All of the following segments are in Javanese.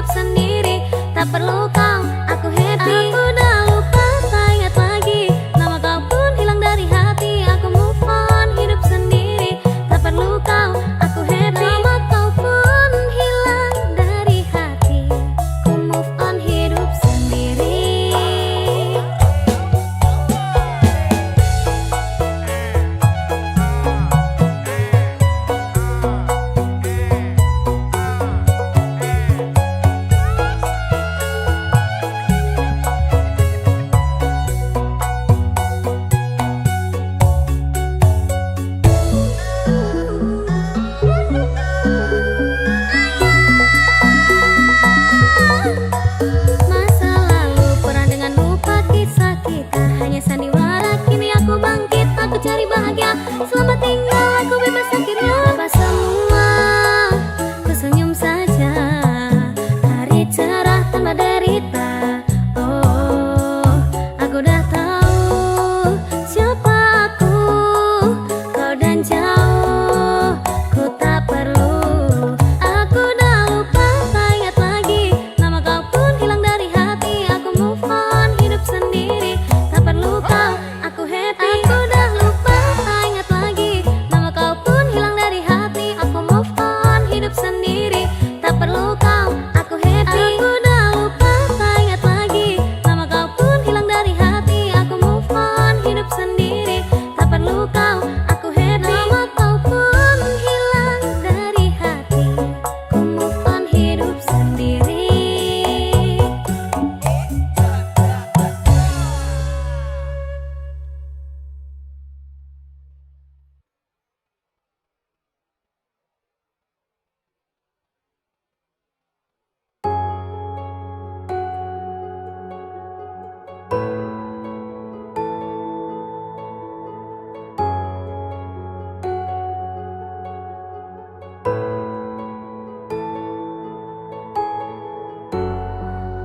hidup sendiri. Tak perlu kau, aku happy. Aku udah lupa, tak ingat lagi. Nama kau pun hilang dari hati. Aku move on, hidup sendiri. Tak perlu kau, aku happy. Nama kau pun hilang dari hati. Ku move on, hidup sendiri. Masa lalu pernah dengan lupa kisah kita. Hanya sandiwara, kini aku bangkit. Aku cari bahagia, selamat tinggal, aku bebas akhirnya. Apa semua, ku senyum saja. Hari cerah tanpa derita. Oh, aku udah tahu siapa aku. Kau dan jauh, ku tak perlu. Aku udah lupa, tak ingat lagi. Nama kau pun hilang dari hati. Aku move on, hidup sendiri. Tak perlu kau, aku happy. Aku udah lupa, tak ingat lagi. Nama kau pun hilang dari hati. Aku move on, hidup sendiri. Tak perlu kau, aku happy. Aku udah lupa, tak ingat lagi. Nama kau pun hilang dari hati. Aku move on, hidup sendiri. Tak perlu kau, aku happy. Nama kau pun hilang dari hati. Ku move on, hidup sendiri.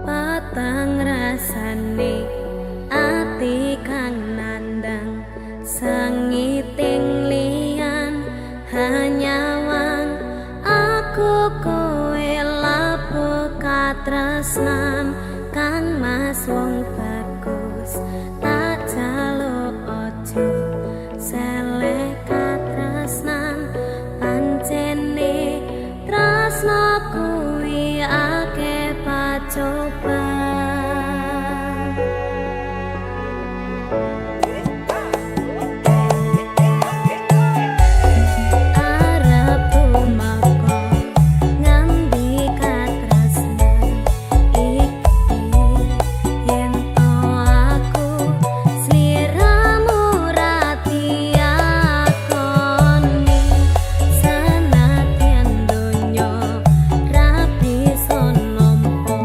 Patang rasane ati kang nandang sangiting liyan hanyawang aku kowe lapo katresnan kang mas wong bagus tak jaluk ojo seleh katresnan pancene tresno kuwi akeh pacoba. Arep tumako ngambi katresnan iki yen to aku sliramu rati akoni sanadyan donya rapi son nompo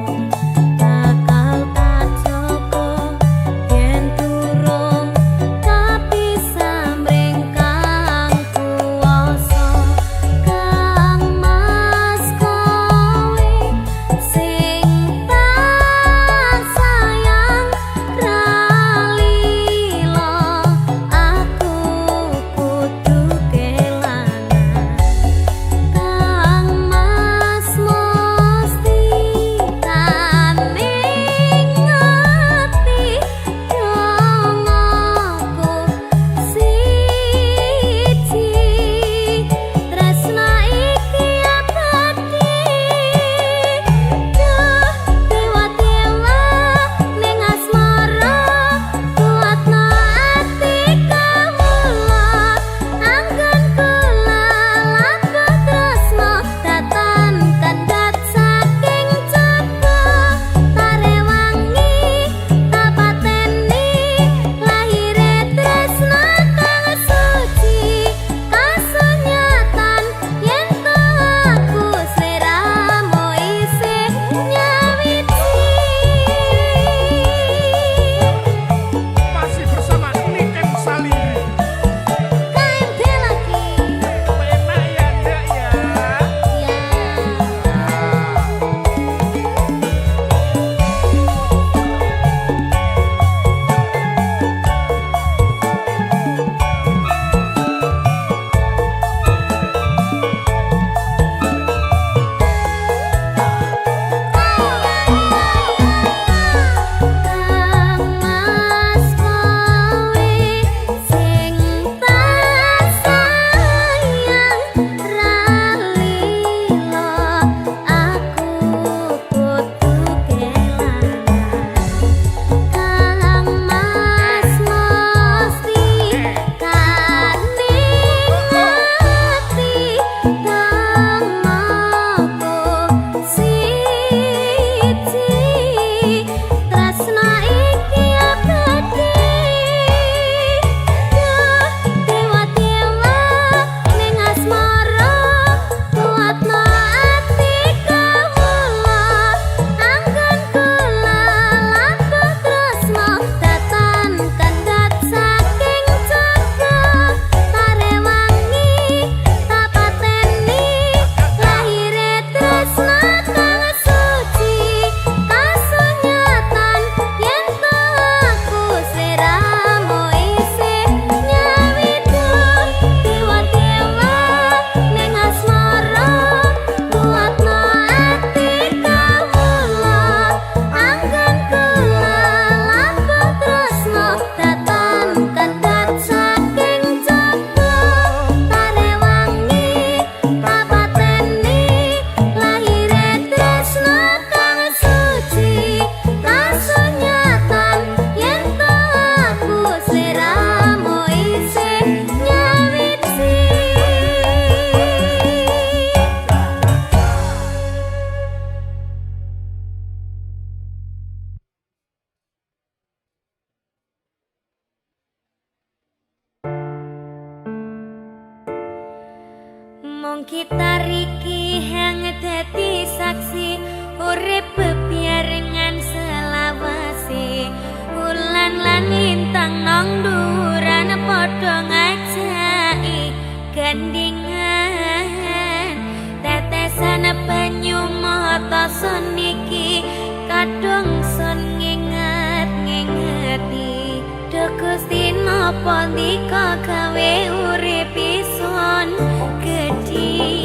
dadi saksi urip bebarengan selawase bulan lan lintang nang dhuran padha ngajaki gandingan tetesan banyu mata son iki kadung son nginget-ngingeti do Gusti napa ndika gawe urip ison gedhi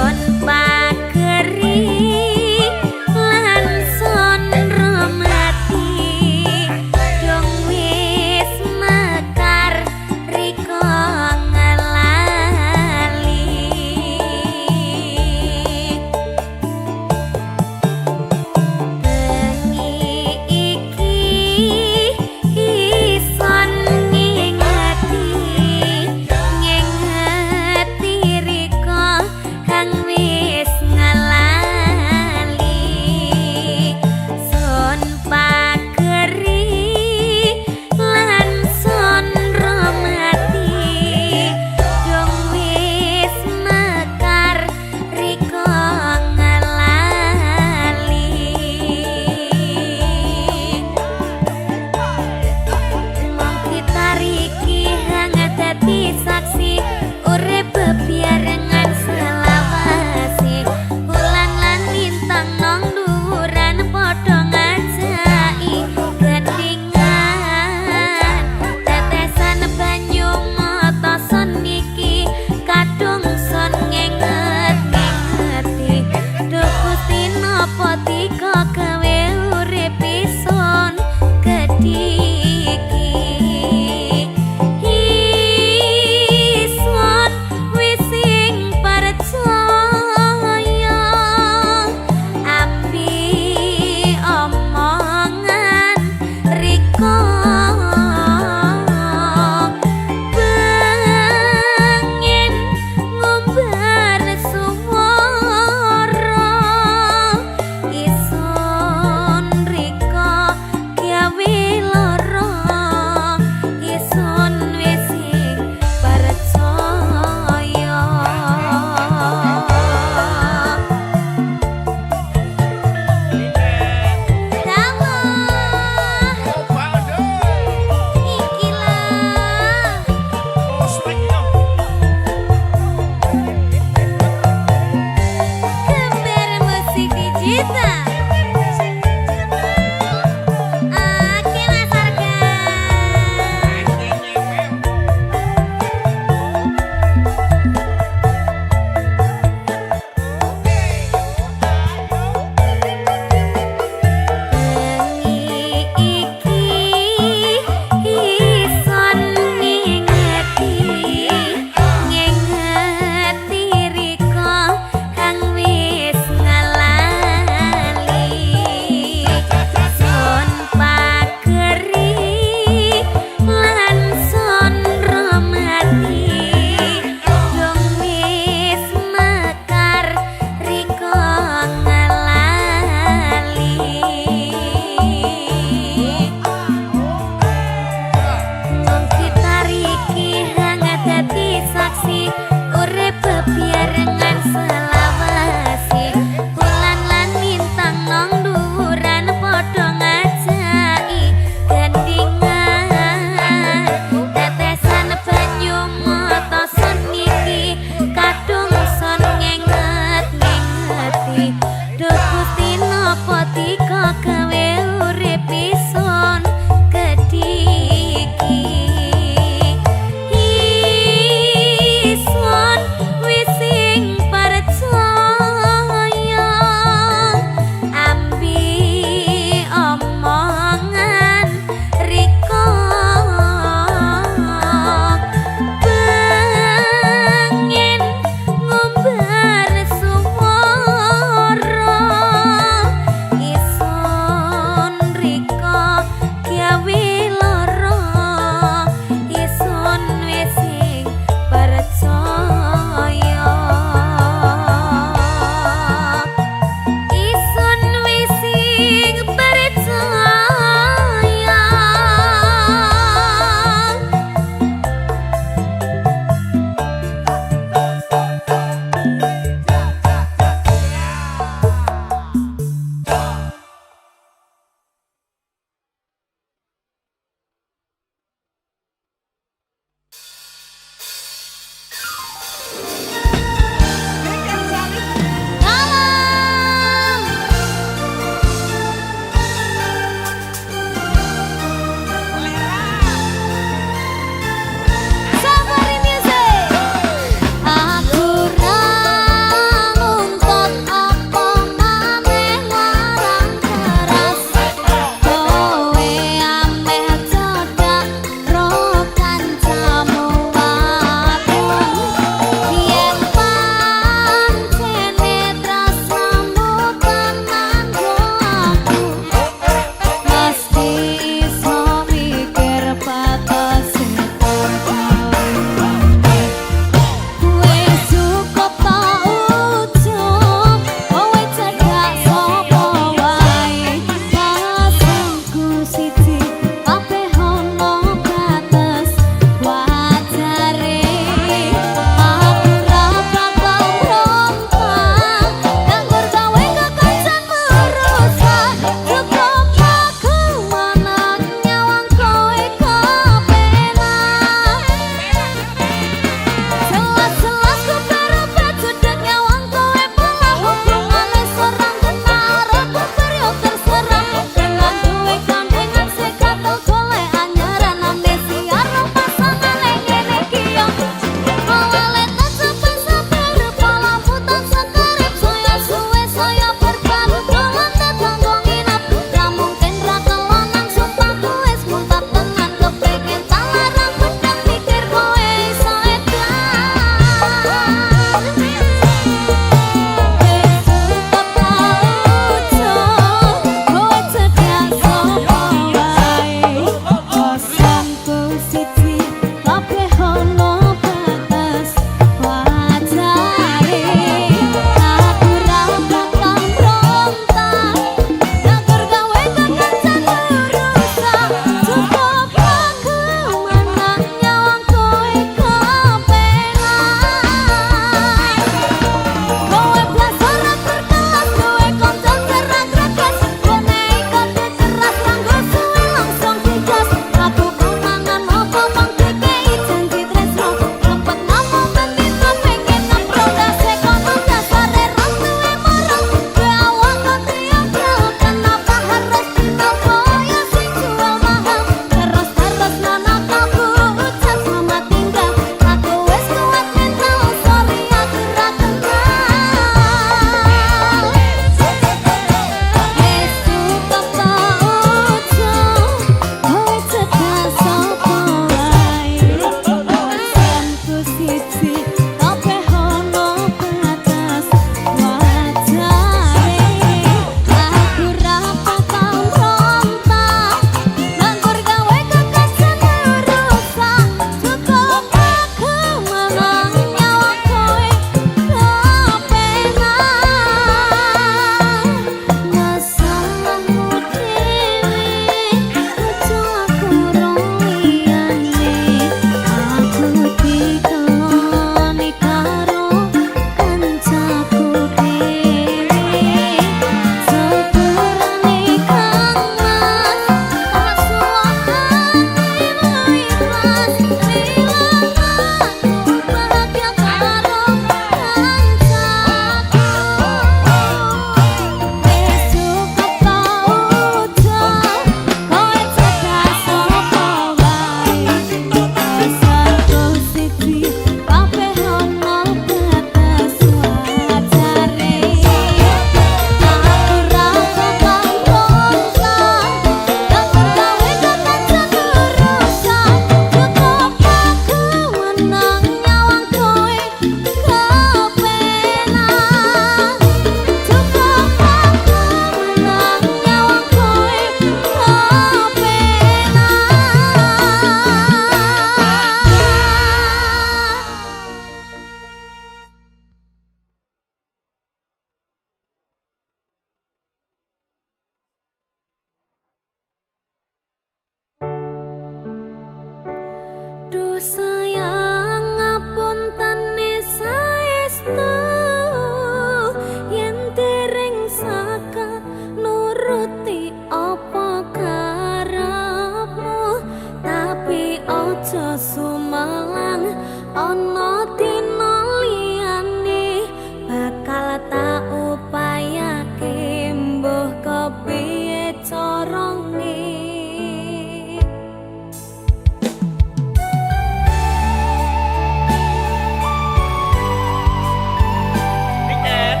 Weekend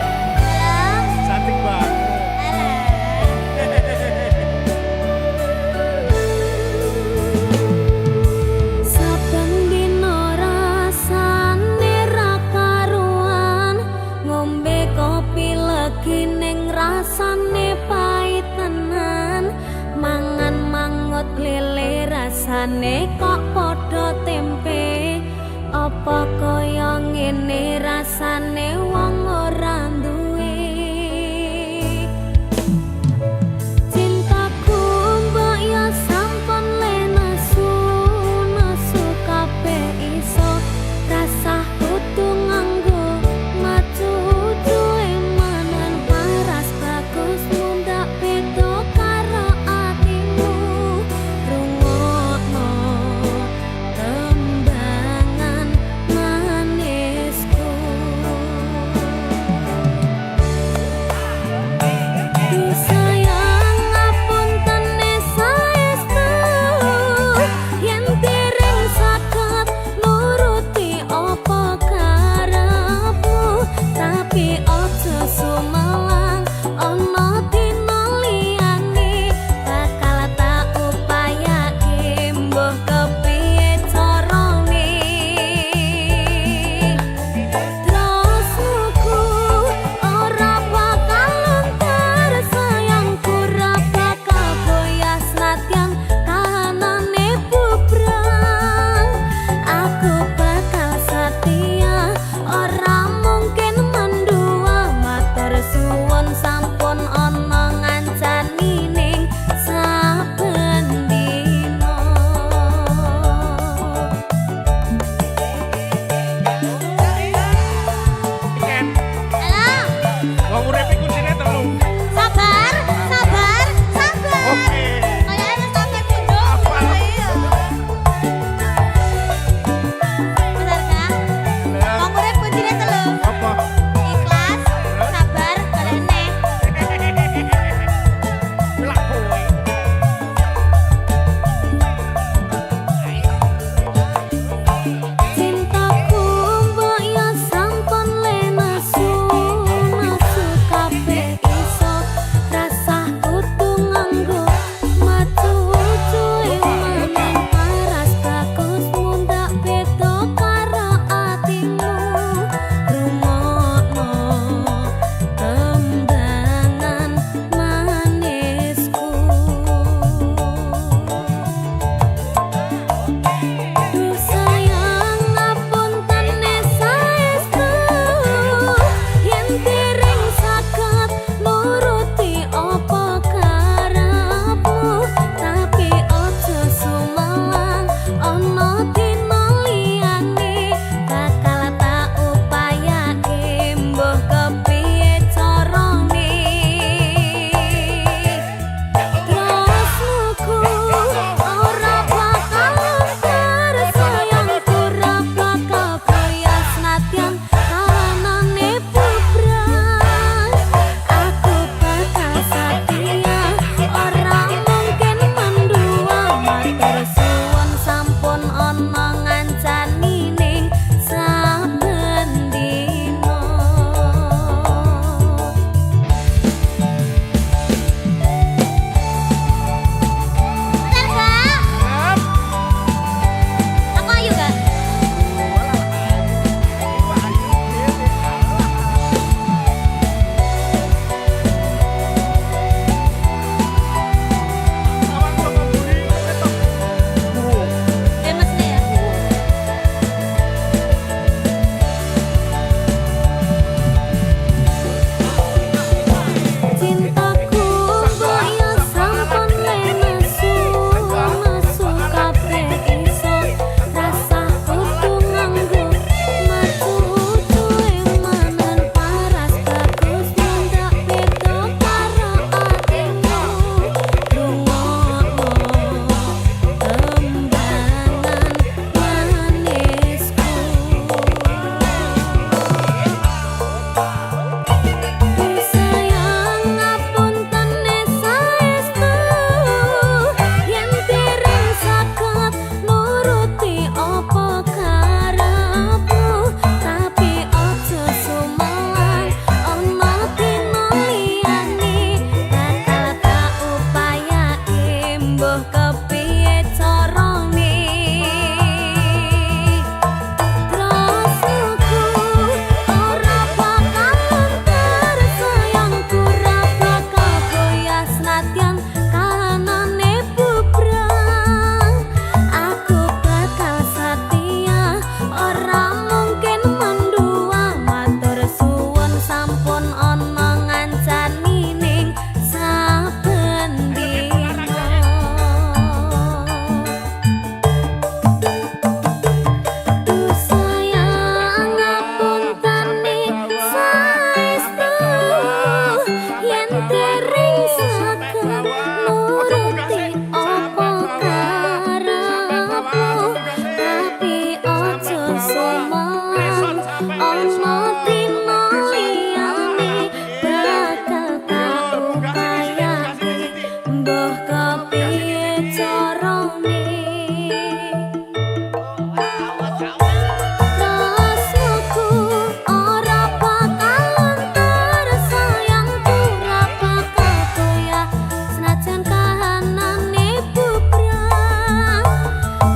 cantik banget. Saben dino rasane ra karuan, ngombe kopi legi ning rasane pait tenan, mangan mangut lele rasane kok padha tempe, apa kaya ngene rasane wong ora duwe. Cintaku mbok ya sampun le nesu kabeh iso, rasa kudu nganggo macu emanan paras bagus mundak beda karo atimu. Rungokno tembangan manisku. Mbah kepiye carane rasaku ora bakal tersayangku ora bakal goyah senadyan kanane bubrang aku bakal setia ora mungkin mendua matur suwun sampun ana ngancani ning saben dina sayang ngapunteni saestu yen dereng saged nuruti apa karepmu tapi ojo sumelan ana dina liyane bakal tak upayake mbah kepiye carane rasaku ora bakalan tersayangku ora bakal goyah senajan kahanane bubrang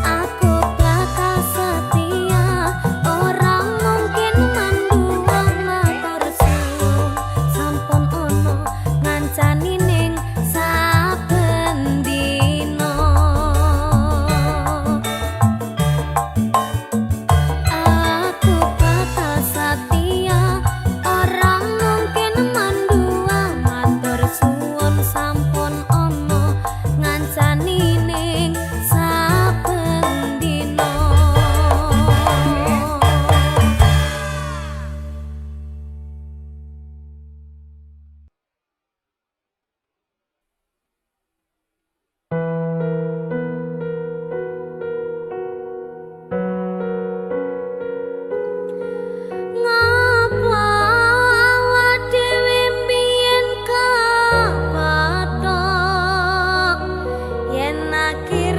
aku bakal setia ora mungkin mendua matur suwun sampun ono ngancani ning saben dina aku bakal setia ora mungkin mendua matur suwun sampun ono ngancani ning saben dina ngapa awak dhewe mbiyen kapatok yen akhir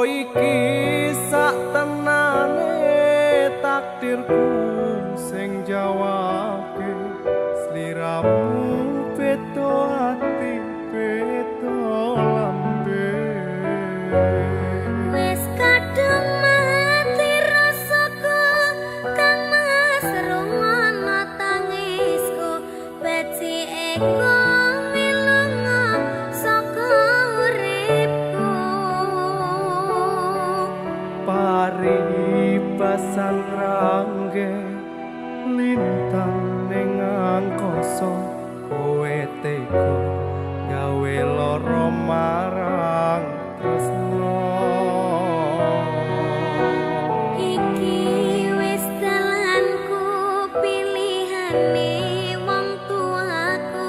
iki sak tenane takdirku sing jawabke sliramu beda ati beda lambe Wis kadung mati rasaku kang mas rungono tangisku beci eko milunga saka uripku paribasan rangge lintang ning angkasa kowe tega gawe lara marang tresno iki wis dalanku pilihane wong tuaku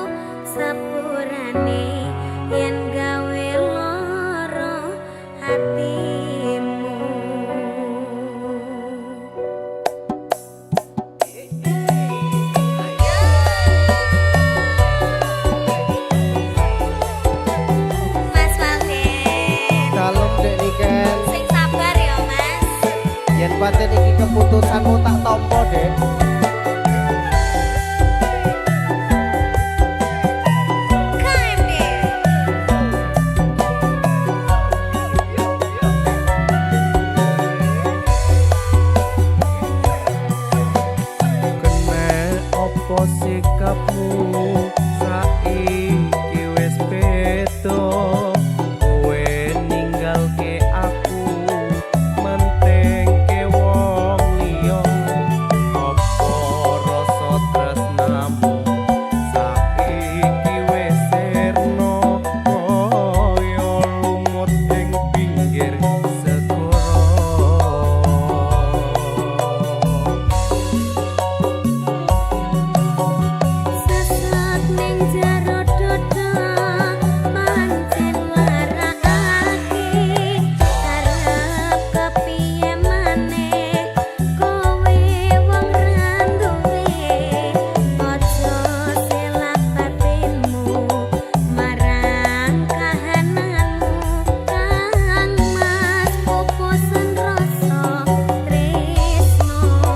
sepurane yen gawe lara hatimu Mas Walden Dalem dek Niken, sing sabar ya Mas yen pancen iki keputusanmu tak tampa dek. KMD kene opo sikapmu saiki wis beda kowe ninggalke aku mentengke wong liya opo rasa tresnamu saiki wis sirna kaya lumut ing pinggir segara Sesat ning jero dodo pancen marakake arep kepiye maneh kowe wong randuwe aja selak batinmu marang kahananmu kang mas pupusen rasa tresnomu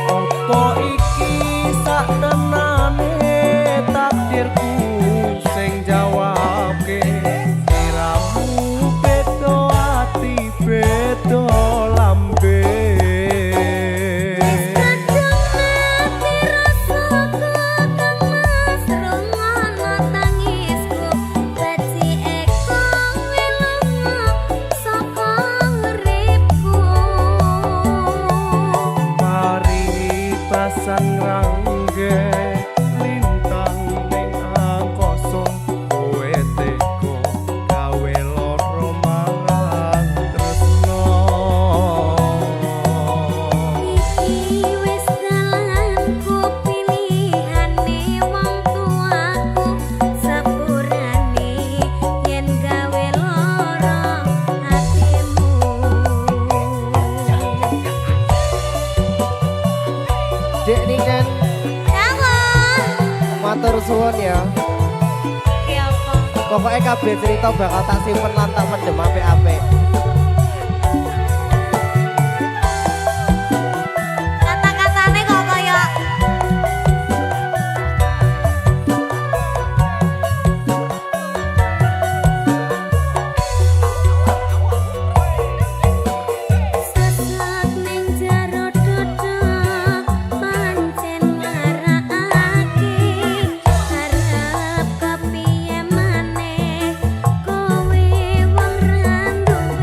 Apa iki sak tenane takdirku sing jawabke sliramu beda ati beda lambe Kadung mati rasaku kang mas rungono tangisku beci eko milunga saka uripku paribasan rangge lintang ning angkasa kowe tega gawe lara marang tresno Iki wis dalanku pilihane wong tuaku sepurane yen gawe lara hatimu Dek Niken, Halo matur suwun ya. Ki apa Pokoknya kabeh cerita bakal tak simpen lan tak pendem apik-apik. kata-katane kok kaya Sesat ning jero dodo pancen marakake arep kepiye maneh kowe wong randuwe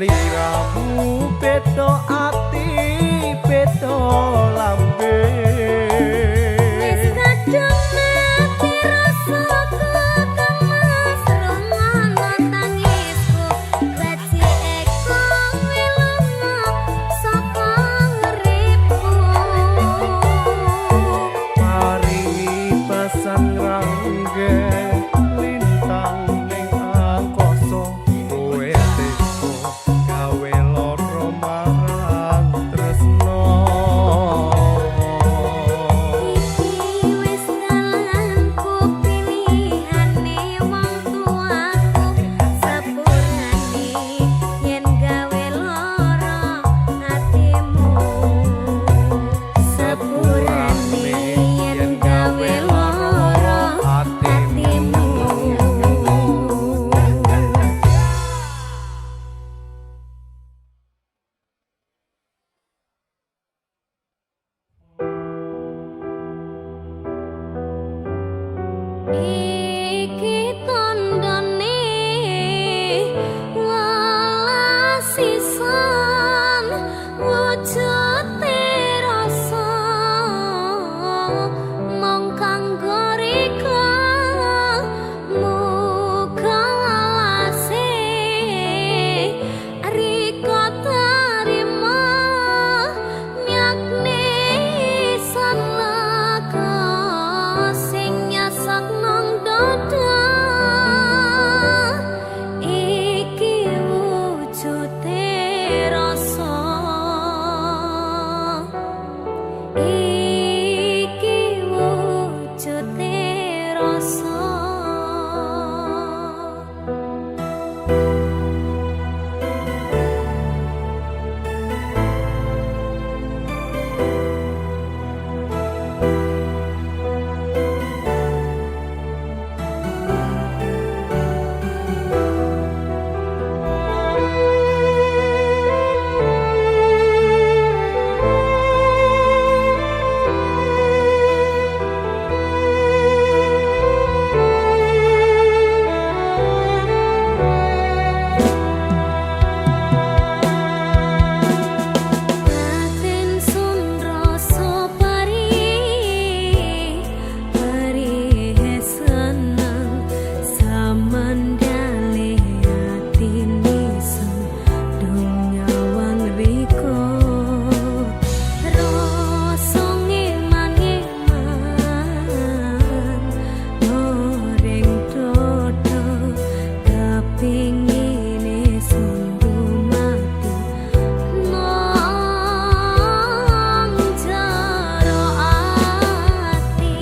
Sliramu beda ati beda lambe Wis kadung mati rasaku kang masrungono tangisku Bajikku wilunga saka nguripku Paringi pasang rangge lintang ning angkasa kowe teko gawe lara marang tresno Iki wis ngalanku pilihane wong tuaku sepurane yen gawe lara atimu sepurane yen gawe lara atimu Iki tandane walasisan wujute rasa mong kanggo rika muga walase rika tarima nyakne sanlaka sing nyasak nang dada iki wujute rasa iki wujute rasa Batin sun rasa pari seneng samandale atine sun dunyawang riko rasa ngeman-ngeman goreng dodo kepingine sun dumati nang jero ati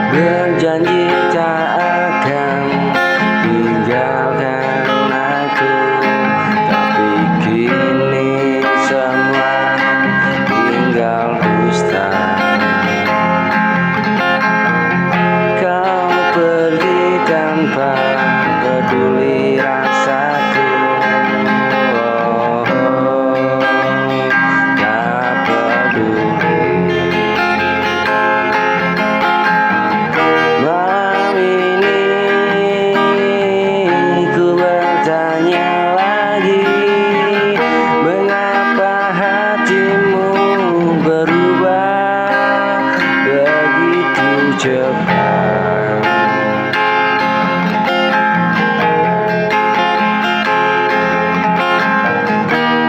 Berjanji tak akan tinggalkan aku, tapi kini semua tinggal dusta. Kau pergi tanpa peduli rasaku, tak peduli. Malam ini ku bertanya lagi, mengapa hatimu berubah begitu cepat?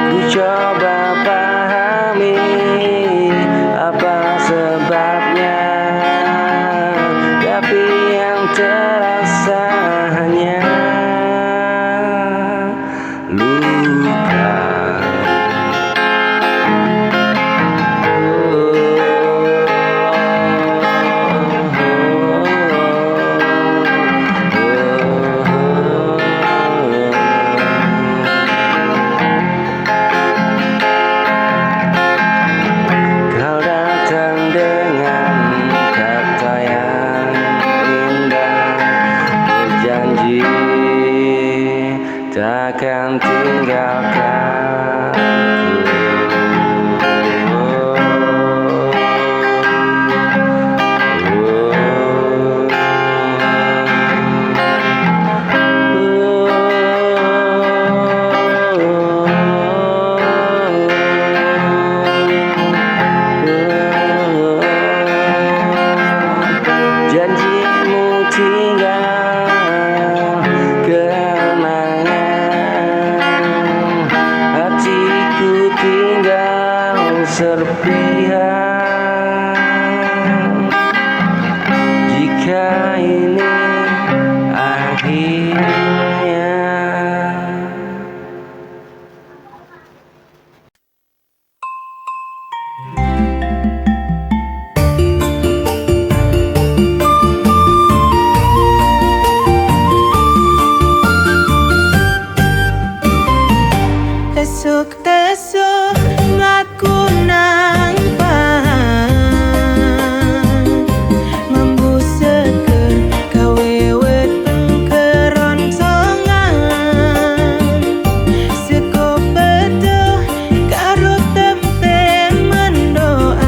Ku coba pahami apa sebabnya, tapi yang terasa hanya luka. Kau datang dengan kata yang indah, berjanji takkan tinggalkanku. Janjimu tinggal kenangan, hatiku tinggal serpihan. Jika ini akhirnya. Tesuk-tesuk ngaku nang paham, membusekeun kawewet keroncongan. Seko betuh karo tempe mendoan,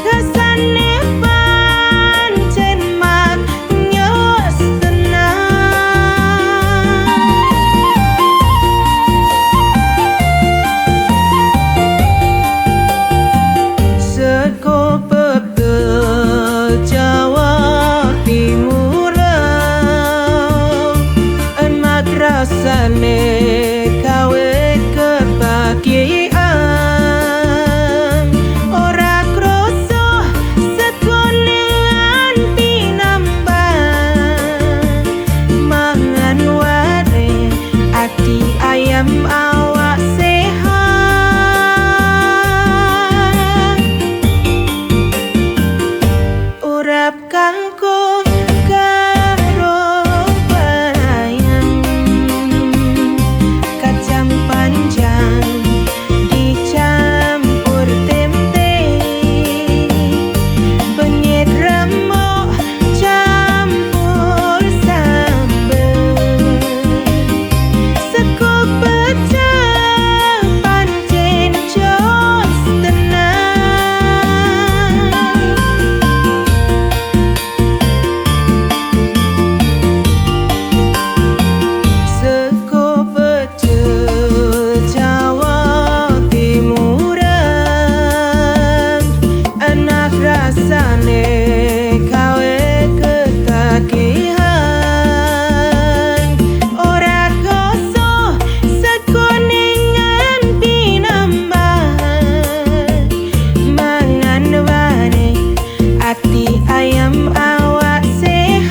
rasane pancen maknyos tenang. Seko pepel Jawa Timuran, enak rasane kawe kebahagiaan. Ora kroso seko nganti nambah, mangan ware ati ayam awak sehat. Urap kangkung karo bayang, kacang panjang dicampur tempe, penyet remuk campur sambel. Seko pecah pancen jos tenang. Seko pecah Jawa Timuran, enak rasane kawe ketagihan. Ora koso seko nganti nambah, mangan ware ati ayam awak sehat.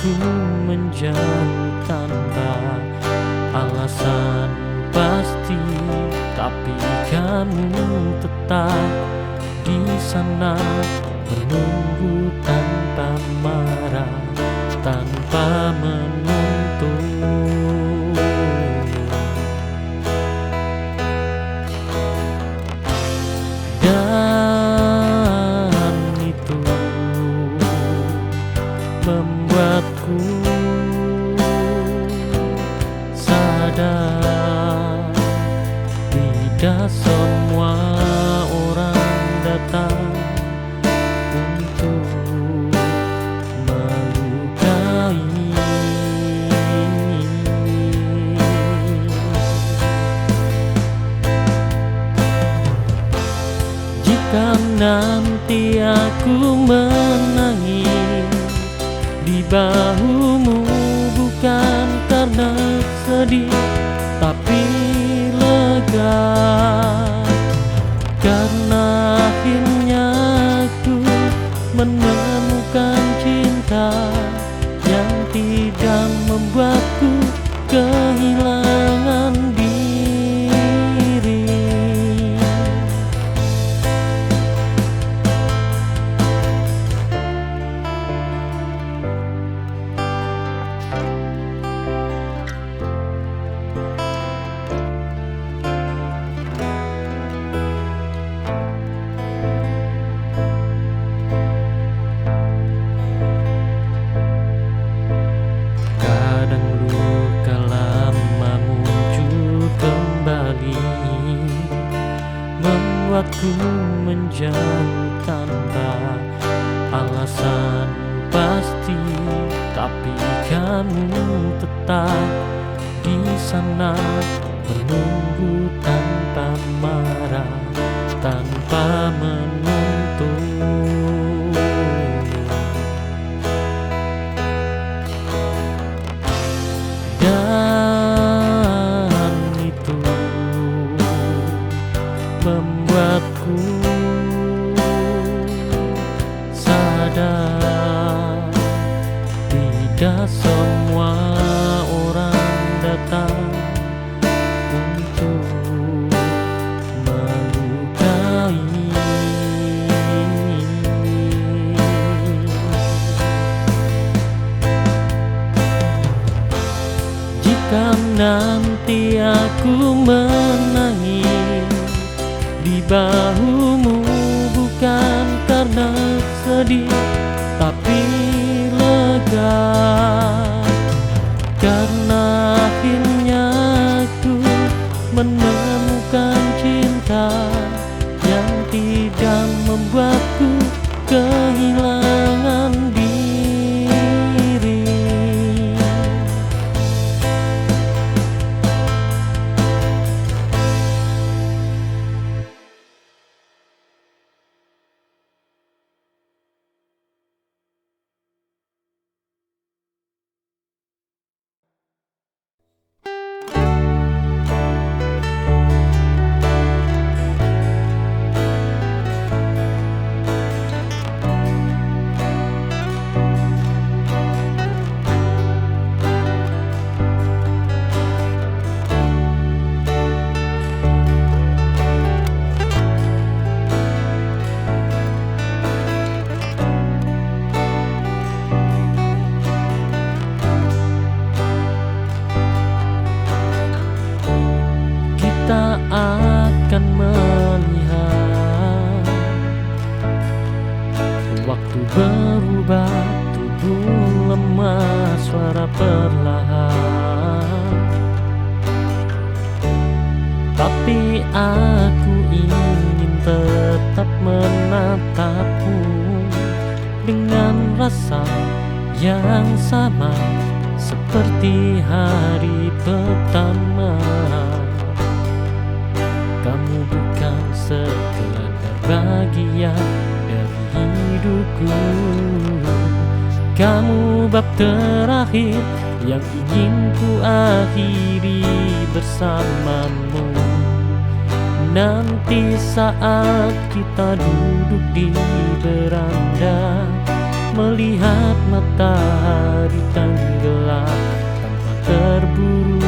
membuatku menjauh tanpa alasan pasti, tapi kamu tetap di sana menunggu tanpa marah, tanpa menuntut. Dan itu membuatku sadar tidak semua orang datang untuk melukai. Jika nanti aku menangis di bahumu, bukan karena sedih tapi lega, karena akhirnya aku menemukan cinta yang tidak membuatku kehilangan diri. Kadang luka lama muncul kembali, membuatku menjauh tanpa alasan pasti, tapi kamu tetap di sana menunggu tanpa marah, tanpa menuntut. Dan itu membuatku sadar tidak semua orang datang untuk melukai. Jika nanti aku menangis di bahumu, bukan karena sedih tapi lega, karena akhirnya aku menemukan cinta yang tidak membuatku kehilangan diri. Kita akan melihat waktu berubah, tubuh lemah, suara perlahan. Tapi aku ingin tetap menatapmu dengan rasa yang sama seperti hari pertama. Kamu bukan sekadar bagian dari hidupku, kamu bab terakhir yang ingin ku akhiri bersamamu. Nanti saat kita duduk di beranda melihat matahari matahari tenggelam tanpa terburu.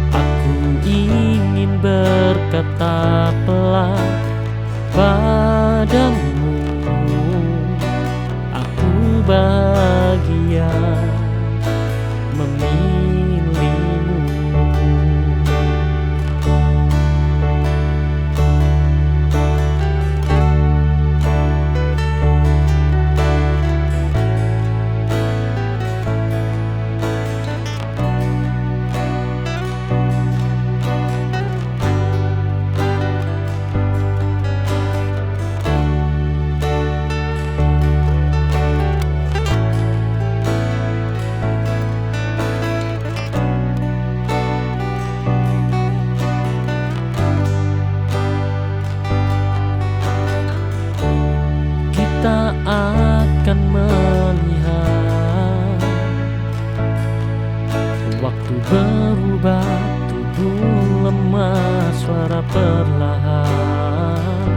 Aku ingin berkata pelan padamu, aku bahagia memilihmu. Kita akan melihat waktu berubah, tubuh lemah, suara perlahan.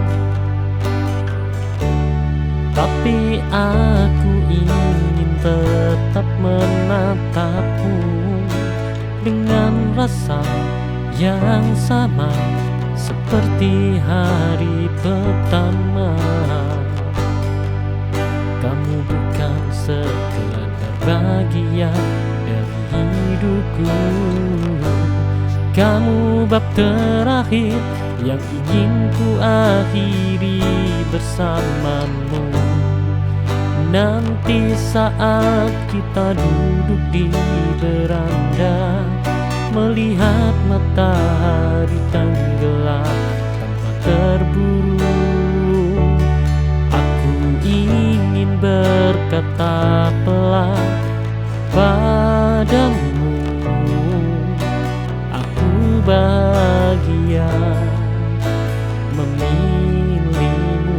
Tapi aku ingin tetap menatapmu dengan rasa yang sama seperti hari pertama. Kamu bukan sekedar bagian dari hidupku, kamu bab terakhir yang ingin ku akhiri bersamamu. Nanti saat kita duduk di beranda, melihat matahari tenggelam tanpa terburu, ingin berkata pelan padamu, aku bahagia memilihmu.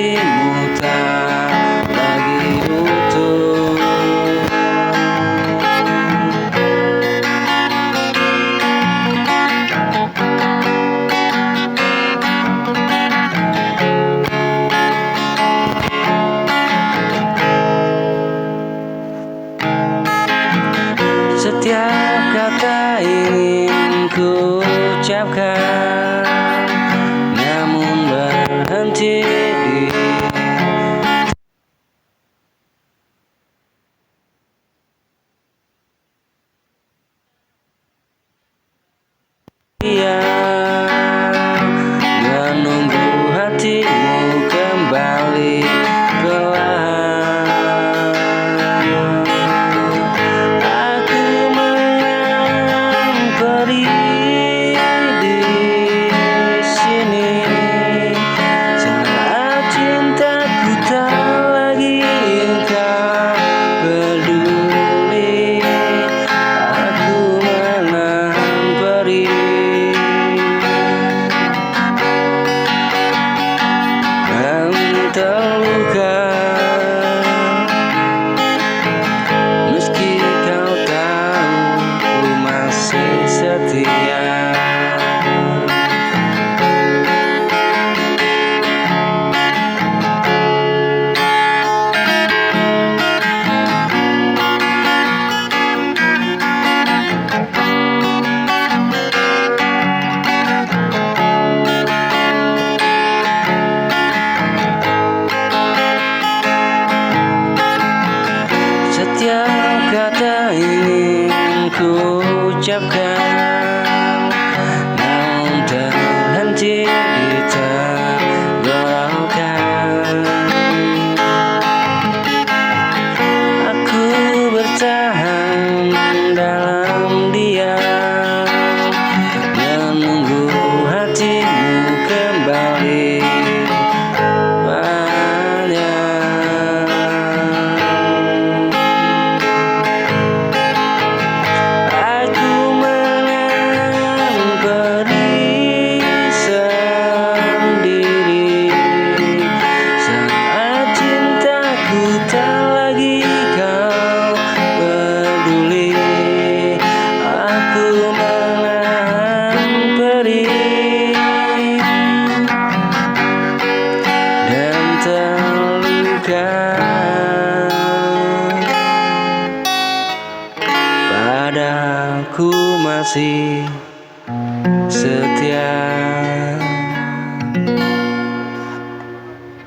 hatimu tak lagi utuh. Setiap kata ingin ku ucapkan, namun berhenti di diam, menunggu hatimu kembali perlahan. Aku menghampiri di sini saat cintaku tak lagi engkau peduli. Aku menahan perih dan terluka, meski kau tahu ku masih setia. Setiap kata ingin ku ucapkan, namun terhenti di tenggorokan. Aku bertahan dalam diam, menunggu hatimu kembali padanya. Aku menghampiri sendiri saat cintaku tak lagi kau peduli. Aku menahan perih dan terluka, padaku masih setia.